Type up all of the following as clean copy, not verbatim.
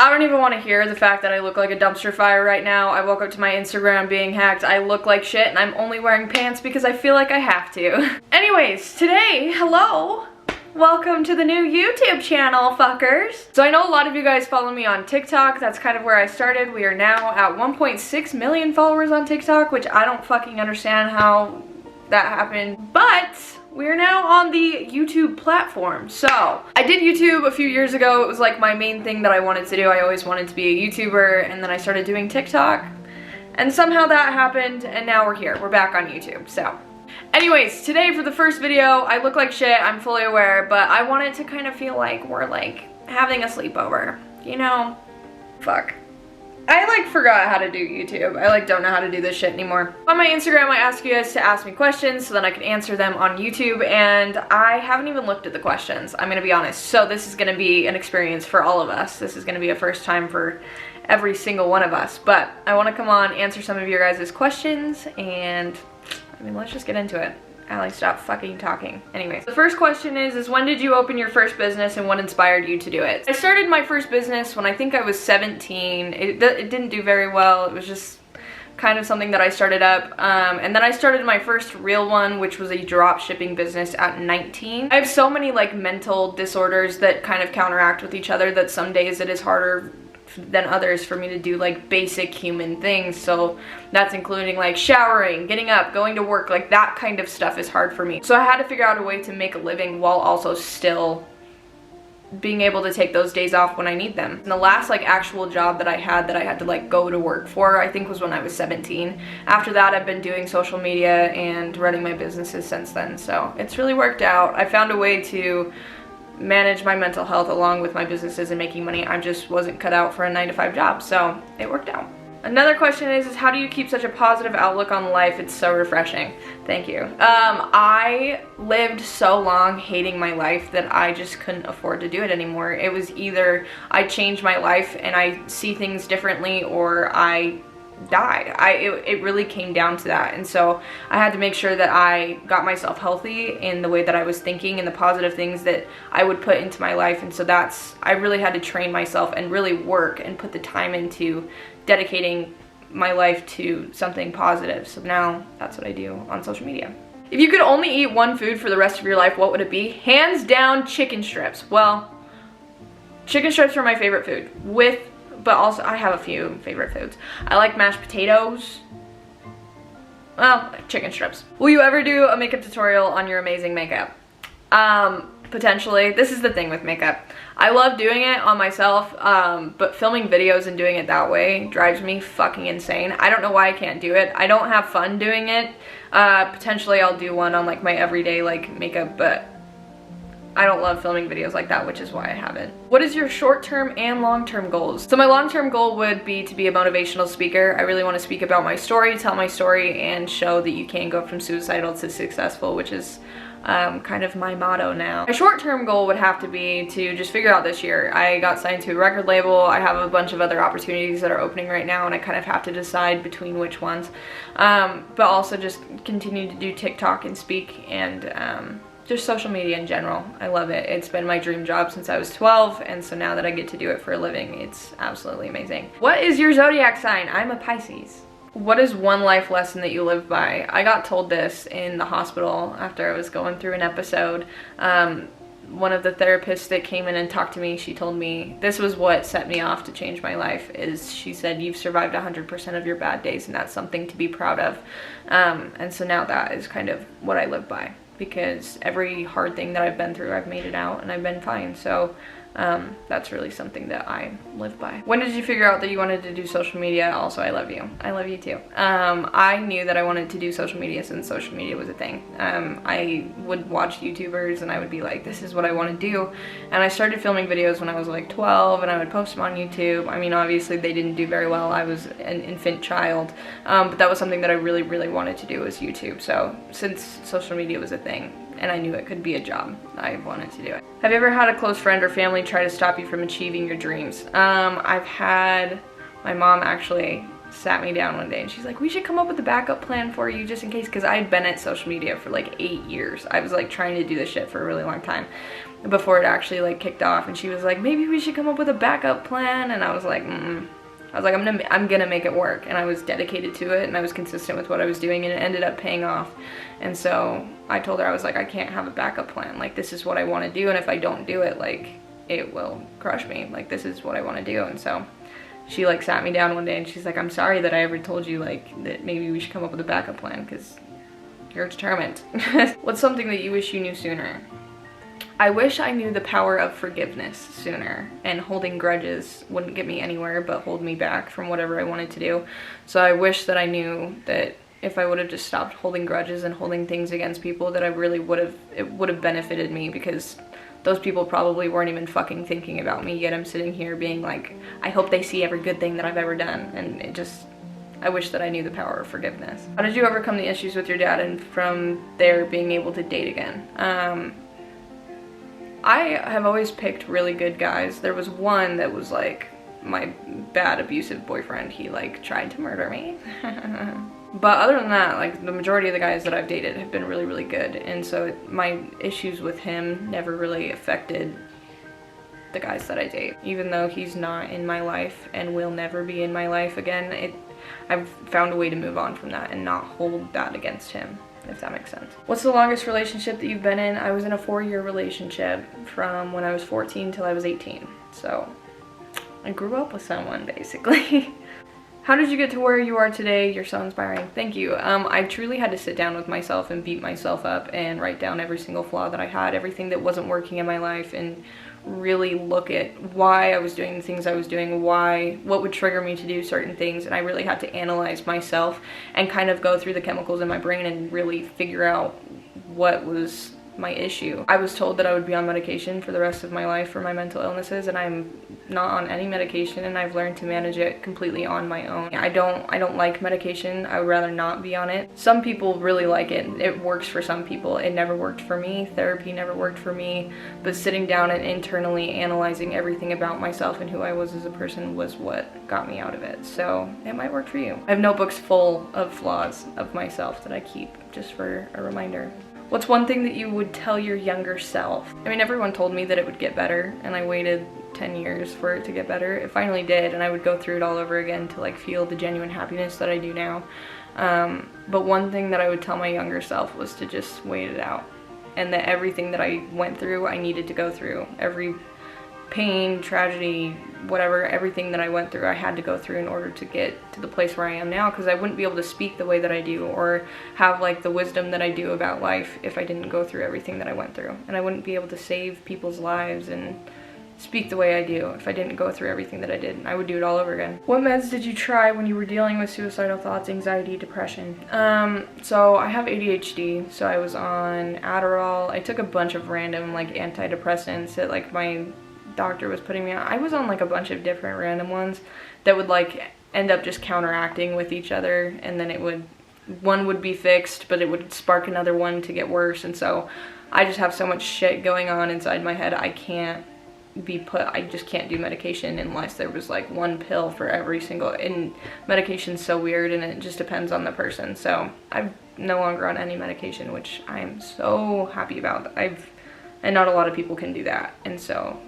I don't even want to hear the fact that I look like a dumpster fire right now. I woke up to my Instagram being hacked. I look like shit and I'm only wearing pants because I feel like I have to. Anyways, today, hello. Welcome to the new YouTube channel, fuckers. So I know a lot of you guys follow me on TikTok. That's kind of where I started. We are now at 1.6 million followers on TikTok, which I don't fucking understand how that happened. But we're now on the YouTube platform. So I did YouTube a few years ago. It was like my main thing that I wanted to do. I always wanted to be a YouTuber, and then I started doing TikTok. And somehow that happened, and now we're here. We're back on YouTube, so. Anyways, today for the first video, I look like shit, I'm fully aware, but I wanted to kind of feel like we're like having a sleepover, you know? Fuck. I like forgot how to do YouTube. I like don't know how to do this shit anymore. On my Instagram, I ask you guys to ask me questions so then I can answer them on YouTube, and I haven't even looked at the questions, I'm gonna be honest. So this is gonna be an experience for all of us. This is gonna be a first time for every single one of us, but I wanna come on, answer some of your guys' questions, and I mean, let's just get into it. Allie, stop fucking talking. Anyways, the first question is when did you open your first business and what inspired you to do it? I started my first business when I think I was 17. It didn't do very well. It was just kind of something that I started up. And then I started my first real one, which was a drop shipping business at 19. I have so many like mental disorders that kind of counteract with each other that some days it is harder than others for me to do like basic human things. So that's including like showering, getting up, going to work, like that kind of stuff is hard for me. So I had to figure out a way to make a living while also still being able to take those days off when I need them. And the last like actual job that I had to like go to work for, I think was when I was 17. After that, I've been doing social media and running my businesses since then. So it's really worked out. I found a way to manage my mental health along with my businesses and making money. I just wasn't cut out for a 9-to-5 job, so it worked out. Another question is how do you keep such a positive outlook on life? It's so refreshing. Thank you. I lived so long hating my life that I just couldn't afford to do it anymore. It was either I change my life and I see things differently, or I die. It really came down to that, and so I had to make sure that I got myself healthy in the way that I was thinking and the positive things that I would put into my life. And so I really had to train myself and really work and put the time into dedicating my life to something positive. So now that's what I do on social media. If you could only eat one food for the rest of your life, what would it be? Hands down, chicken strips. Well, chicken strips are my favorite food, but also I have a few favorite foods. I like mashed potatoes. Well, chicken strips. Will you ever do a makeup tutorial on your amazing makeup? Potentially. This is the thing with makeup. I love doing it on myself, but filming videos and doing it that way drives me fucking insane. I don't know why I can't do it. I don't have fun doing it. Potentially I'll do one on like my everyday like makeup, but I don't love filming videos like that, which is why I haven't. What is your short-term and long-term goals? So my long-term goal would be to be a motivational speaker. I really want to speak about my story, tell my story, and show that you can go from suicidal to successful, which is kind of my motto now. My short-term goal would have to be to just figure out this year. I got signed to a record label. I have a bunch of other opportunities that are opening right now, and I kind of have to decide between which ones. But also just continue to do TikTok and speak, and just social media in general. I love it. It's been my dream job since I was 12, and so now that I get to do it for a living, it's absolutely amazing. What is your zodiac sign? I'm a Pisces. What is one life lesson that you live by? I got told this in the hospital after I was going through an episode. One of the therapists that came in and talked to me, she told me this was what set me off to change my life. She said, you've survived 100% of your bad days, and that's something to be proud of. And so now that is kind of what I live by, because every hard thing that I've been through, I've made it out and I've been fine. So that's really something that I live by. When did you figure out that you wanted to do social media? Also, I love you. I love you too. I knew that I wanted to do social media since social media was a thing. I would watch YouTubers and I would be like, this is what I want to do. And I started filming videos when I was like 12, and I would post them on YouTube. I mean, obviously they didn't do very well. I was an infant child, but that was something that I really, really wanted to do, was YouTube. So since social media was a thing, and I knew it could be a job, I wanted to do it. Have you ever had a close friend or family try to stop you from achieving your dreams? I've had my mom actually sat me down one day and she's like, we should come up with a backup plan for you just in case, because I had been at social media for like 8 years. I was like trying to do this shit for a really long time before it actually like kicked off, and she was like, maybe we should come up with a backup plan, and I was like, I was like, I'm gonna make it work, and I was dedicated to it, and I was consistent with what I was doing, and it ended up paying off. And so I told her, I was like, I can't have a backup plan, like this is what I want to do, and if I don't do it, like it will crush me, like this is what I want to do. And so she like sat me down one day and she's like, I'm sorry that I ever told you like that maybe we should come up with a backup plan, because you're determined. What's something that you wish you knew sooner? I wish I knew the power of forgiveness sooner, and holding grudges wouldn't get me anywhere but hold me back from whatever I wanted to do. So I wish that I knew that if I would have just stopped holding grudges and holding things against people, that I really it would have benefited me, because those people probably weren't even fucking thinking about me, yet I'm sitting here being like, I hope they see every good thing that I've ever done. And I wish that I knew the power of forgiveness. How did you overcome the issues with your dad and from there being able to date again? I have always picked really good guys. There was one that was like my bad abusive boyfriend. He like tried to murder me. But other than that, like the majority of the guys that I've dated have been really, really good. And so my issues with him never really affected the guys that I date. Even though he's not in my life and will never be in my life again, I've found a way to move on from that and not hold that against him, if that makes sense. What's the longest relationship that you've been in? I was in a 4-year relationship from when I was 14 till I was 18. So I grew up with someone, basically. How did you get to where you are today? You're so inspiring. Thank you. I truly had to sit down with myself and beat myself up and write down every single flaw that I had, everything that wasn't working in my life, and really look at why I was doing the things I was doing, what would trigger me to do certain things. And I really had to analyze myself and kind of go through the chemicals in my brain and really figure out what was my issue. I was told that I would be on medication for the rest of my life for my mental illnesses, and I'm not on any medication, and I've learned to manage it completely on my own. I don't like medication. I would rather not be on it. Some people really like it. It works for some people. It never worked for me. Therapy never worked for me. But sitting down and internally analyzing everything about myself and who I was as a person was what got me out of it. So it might work for you. I have notebooks full of flaws of myself that I keep just for a reminder. What's one thing that you would tell your younger self? I mean, everyone told me that it would get better, and I waited 10 years for it to get better. It finally did, and I would go through it all over again to like feel the genuine happiness that I do now. But one thing that I would tell my younger self was to just wait it out, and that everything that I went through, I needed to go through. Every pain, tragedy, whatever, everything that I went through, I had to go through in order to get to the place where I am now, because I wouldn't be able to speak the way that I do or have like the wisdom that I do about life if I didn't go through everything that I went through. And I wouldn't be able to save people's lives and speak the way I do if I didn't go through everything that I did. I would do it all over again. What meds did you try when you were dealing with suicidal thoughts, anxiety, depression? So I have ADHD, so I was on Adderall. I took a bunch of random like antidepressants that like my doctor was putting me on. I was on like a bunch of different random ones that would like end up just counteracting with each other, and then one would be fixed, but it would spark another one to get worse. And so I just have so much shit going on inside my head. I just can't do medication unless there was like one pill for every single, and medication's so weird and it just depends on the person. So I'm no longer on any medication, which I'm so happy about. And not a lot of people can do that. And so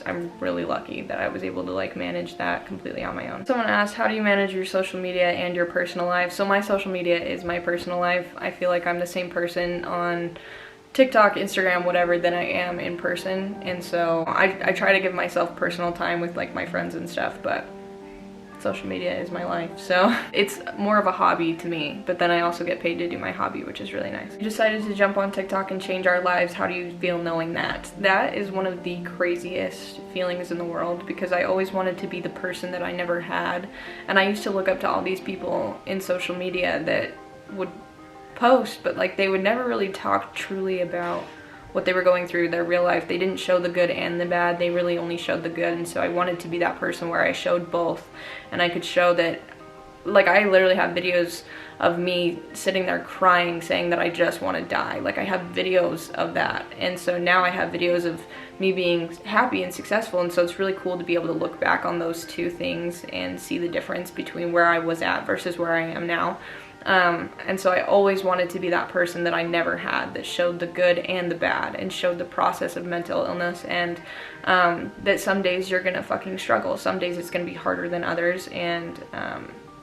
I'm really lucky that I was able to like manage that completely on my own. Someone asked, how do you manage your social media and your personal life? So my social media is my personal life. I feel like I'm the same person on TikTok, Instagram, whatever, than I am in person. And so I try to give myself personal time with like my friends and stuff, but social media is my life. So it's more of a hobby to me, but then I also get paid to do my hobby, which is really nice. We decided to jump on TikTok and change our lives. How do you feel knowing that? That is one of the craziest feelings in the world, because I always wanted to be the person that I never had. And I used to look up to all these people in social media that would post, but like they would never really talk truly about what they were going through, their real life. They didn't show the good and the bad. They really only showed the good. And so I wanted to be that person where I showed both, and I could show that like, I literally have videos of me sitting there crying, saying that I just want to die. Like, I have videos of that. And so now I have videos of me being happy and successful, and so it's really cool to be able to look back on those two things and see the difference between where I was at versus where I am now. And so I always wanted to be that person that I never had, that showed the good and the bad, and showed the process of mental illness, and that some days you're gonna fucking struggle, some days it's gonna be harder than others, and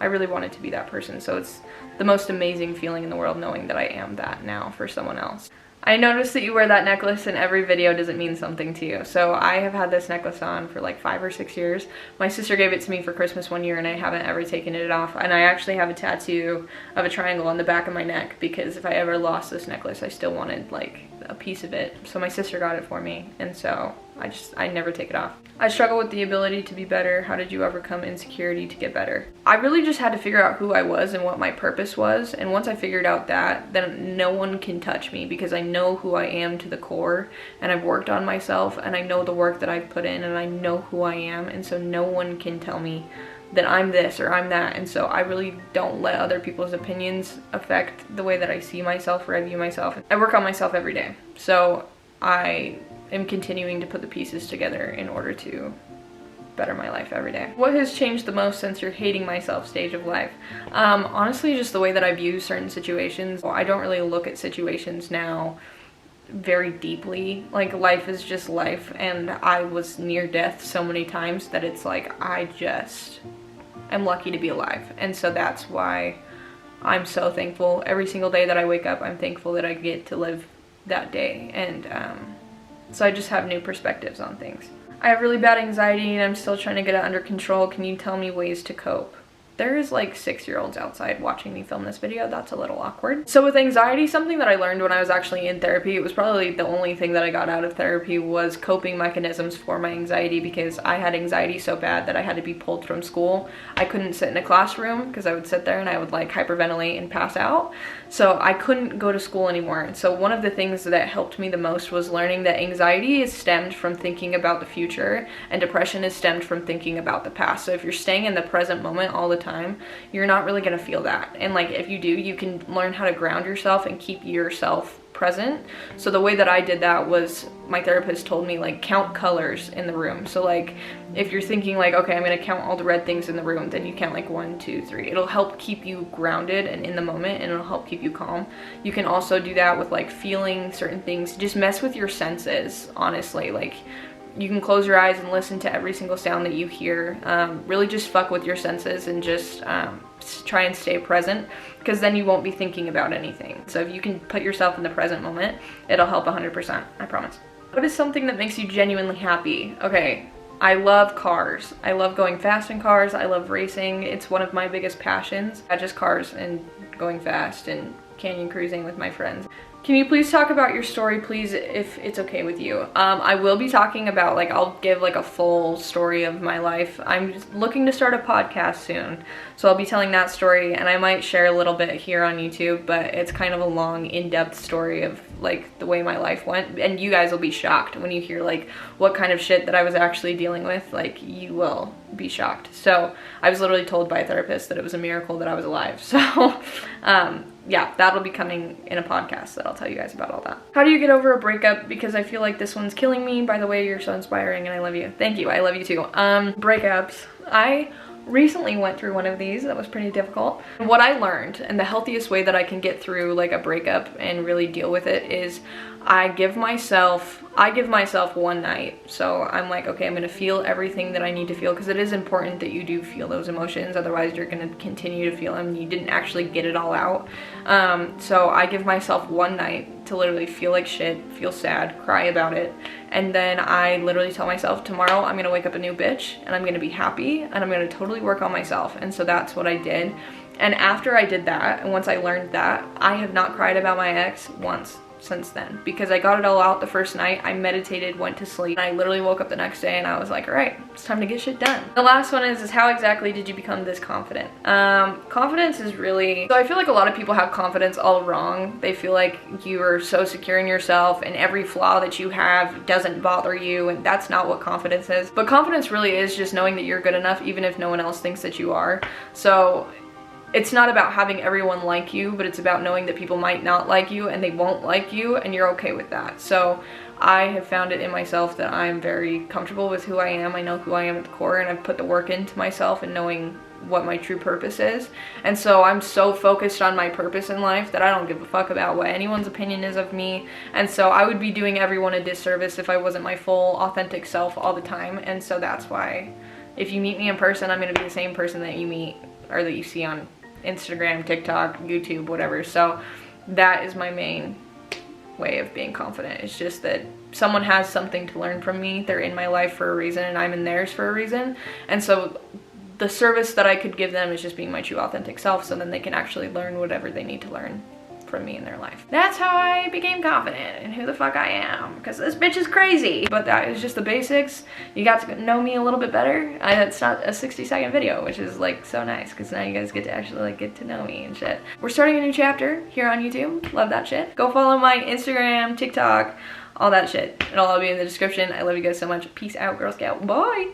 I really wanted to be that person. So it's the most amazing feeling in the world knowing that I am that now for someone else. I noticed that you wear that necklace in every video. Does it mean something to you? So I have had this necklace on for like 5 or 6 years. My sister gave it to me for Christmas one year and I haven't ever taken it off. And I actually have a tattoo of a triangle on the back of my neck because if I ever lost this necklace, I still wanted like a piece of it. So my sister got it for me, and so I never take it off. I struggle with the ability to be better. How did you overcome insecurity to get better? I really just had to figure out who I was and what my purpose was, and once I figured out that, then no one can touch me because I know who I am to the core, and I've worked on myself, and I know the work that I've put in, and I know who I am, and so no one can tell me that I'm this or I'm that. And so I really don't let other people's opinions affect the way that I see myself or I view myself. I work on myself every day, so I am continuing to put the pieces together in order to better my life every day. What has changed the most since your hating myself stage of life? Honestly, just the way that I view certain situations. I don't really look at situations now very deeply. Like, life is just life, and I was near death so many times that it's like I just am lucky to be alive. And so that's why I'm so thankful. Every single day that I wake up, I'm thankful that I get to live that day, and so I just have new perspectives on things. I have really bad anxiety and I'm still trying to get it under control. Can you tell me ways to cope? There is like 6-year-olds outside watching me film this video. That's a little awkward. So with anxiety, something that I learned when I was actually in therapy, it was probably the only thing that I got out of therapy, was coping mechanisms for my anxiety, because I had anxiety so bad that I had to be pulled from school. I couldn't sit in a classroom because I would sit there and I would like hyperventilate and pass out. So I couldn't go to school anymore. And so one of the things that helped me the most was learning that anxiety is stemmed from thinking about the future, and depression is stemmed from thinking about the past. So if you're staying in the present moment all the time, you're not really gonna feel that. And like, if you do, you can learn how to ground yourself and keep yourself present. So the way that I did that was, my therapist told me, like, count colors in the room. So like, if you're thinking like, okay, I'm gonna count all the red things in the room, then you count like 1, 2, 3. It'll help keep you grounded and in the moment, and it'll help keep you calm. You can also do that with like feeling certain things. Just mess with your senses, honestly. Like, you can close your eyes and listen to every single sound that you hear. Really just fuck with your senses and just try and stay present, because then you won't be thinking about anything. So if you can put yourself in the present moment, it'll help 100%, I promise. What is something that makes you genuinely happy? Okay, I love cars. I love going fast in cars. I love racing. It's one of my biggest passions. Just cars and going fast and canyon cruising with my friends. Can you please talk about your story, please, if it's okay with you? I will be talking about, like, I'll give like a full story of my life. I'm just looking to start a podcast soon, so I'll be telling that story, and I might share a little bit here on YouTube, but it's kind of a long, in-depth story of like the way my life went, and you guys will be shocked when you hear like what kind of shit that I was actually dealing with. Like, you will be shocked. So I was literally told by a therapist that it was a miracle that I was alive. So yeah, that'll be coming in a podcast that I'll tell you guys about all that. How do you get over a breakup? Because I feel like this one's killing me. By the way, you're so inspiring and I love you. Thank you, I love you too. Breakups. I recently went through one of these that was pretty difficult. What I learned, and the healthiest way that I can get through like a breakup and really deal with it, is I give myself one night. So I'm like, okay, I'm gonna feel everything that I need to feel, because it is important that you do feel those emotions, otherwise you're gonna continue to feel them. You didn't actually get it all out. So I give myself one night to literally feel like shit, feel sad, cry about it, and then I literally tell myself, tomorrow I'm gonna wake up a new bitch, and I'm gonna be happy, and I'm gonna totally work on myself. And so that's what I did. And after I did that, and once I learned that, I have not cried about my ex once since then, because I got it all out the first night. I meditated, went to sleep, and I literally woke up the next day and I was like, all right, it's time to get shit done. The last one is how exactly did you become this confident? Confidence is really, so I feel like a lot of people have confidence all wrong. They feel like you are so secure in yourself and every flaw that you have doesn't bother you, and that's not what confidence is. But confidence really is just knowing that you're good enough even if no one else thinks that you are. So it's not about having everyone like you, but it's about knowing that people might not like you and they won't like you, and you're okay with that. So I have found it in myself that I'm very comfortable with who I am. I know who I am at the core, and I've put the work into myself and knowing what my true purpose is. And so I'm so focused on my purpose in life that I don't give a fuck about what anyone's opinion is of me. And so I would be doing everyone a disservice if I wasn't my full authentic self all the time. And so that's why if you meet me in person, I'm going to be the same person that you meet or that you see on Instagram, TikTok, YouTube, whatever. So that is my main way of being confident. It's just that someone has something to learn from me. They're in my life for a reason, and I'm in theirs for a reason. And so the service that I could give them is just being my true authentic self, so then they can actually learn whatever they need to learn from me in their life. That's how I became confident in who the fuck I am, because this bitch is crazy. But that is just the basics. You got to know me a little bit better. It's not a 60-second video, which is like so nice, because now you guys get to actually like get to know me and shit. We're starting a new chapter here on YouTube. Love that shit. Go follow my Instagram, TikTok, all that shit. It'll all be in the description. I love you guys so much. Peace out, Girl Scout. Bye.